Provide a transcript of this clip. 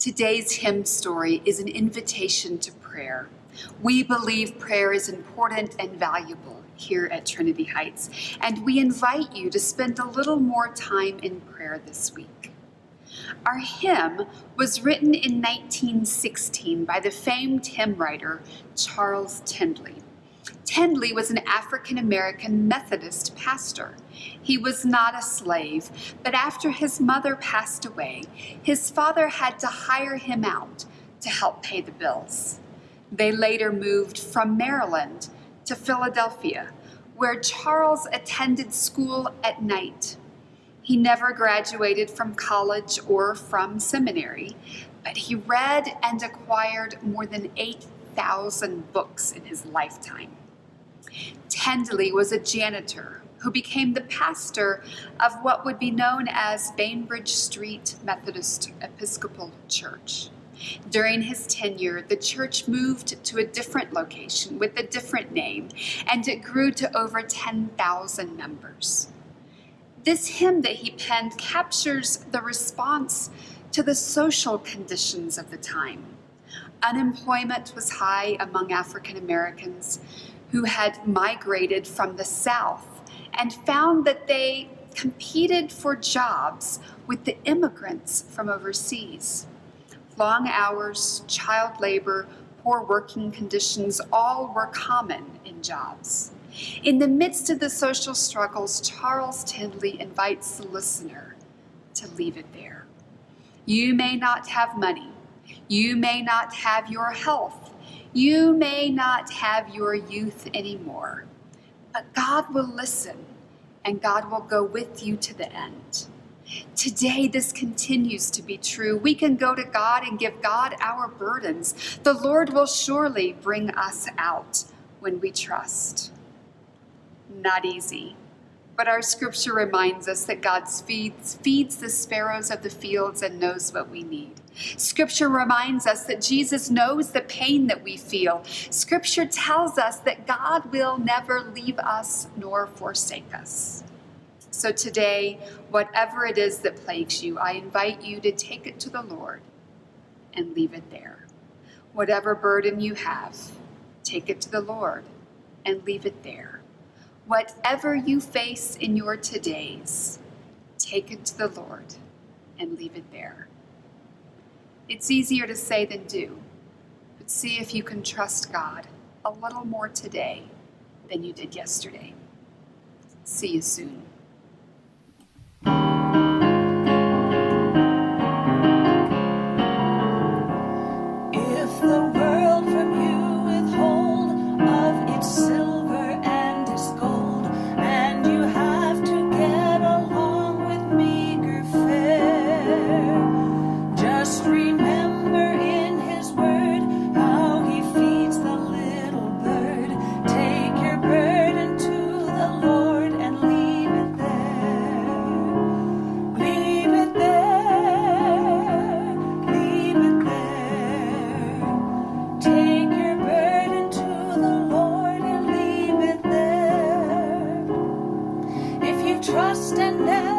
Today's hymn story is an invitation to prayer. We believe prayer is important and valuable here at Trinity Heights, and we invite you to spend a little more time in prayer this week. Our hymn was written in 1916 by the famed hymn writer Charles Tindley. Tindley was an African-American Methodist pastor. He was not a slave, but after his mother passed away, his father had to hire him out to help pay the bills. They later moved from Maryland to Philadelphia, where Charles attended school at night. He never graduated from college or from seminary, but he read and acquired more than 8,000 books in his lifetime. Tindley was a janitor who became the pastor of what would be known as Bainbridge Street Methodist Episcopal Church. During his tenure, the church moved to a different location with a different name, and it grew to over 10,000 members. This hymn that he penned captures the response to the social conditions of the time. Unemployment was high among African Americans who had migrated from the South and found that they competed for jobs with the immigrants from overseas. Long hours, child labor, poor working conditions, all were common in jobs. In the midst of the social struggles, Charles Tindley invites the listener to leave it there. You may not have money. You may not have your health. You may not have your youth anymore, but God will listen and God will go with you to the end. Today, this continues to be true. We can go to God and give God our burdens. The Lord will surely bring us out when we trust. Not easy, but our scripture reminds us that God feeds the sparrows of the fields and knows what we need. Scripture reminds us that Jesus knows the pain that we feel. Scripture tells us that God will never leave us nor forsake us. So today, whatever it is that plagues you, I invite you to take it to the Lord and leave it there. Whatever burden you have, take it to the Lord and leave it there. Whatever you face in your todays, take it to the Lord and leave it there. It's easier to say than do, but see if you can trust God a little more today than you did yesterday. See you soon. If the world from you withhold of its silver and its gold, and you have to get along with meager fare, just remember in his word how he feeds the little bird. Take your burden to the Lord and leave it there. Leave it there. Leave it there. Take your burden to the Lord and leave it there. If you trust and never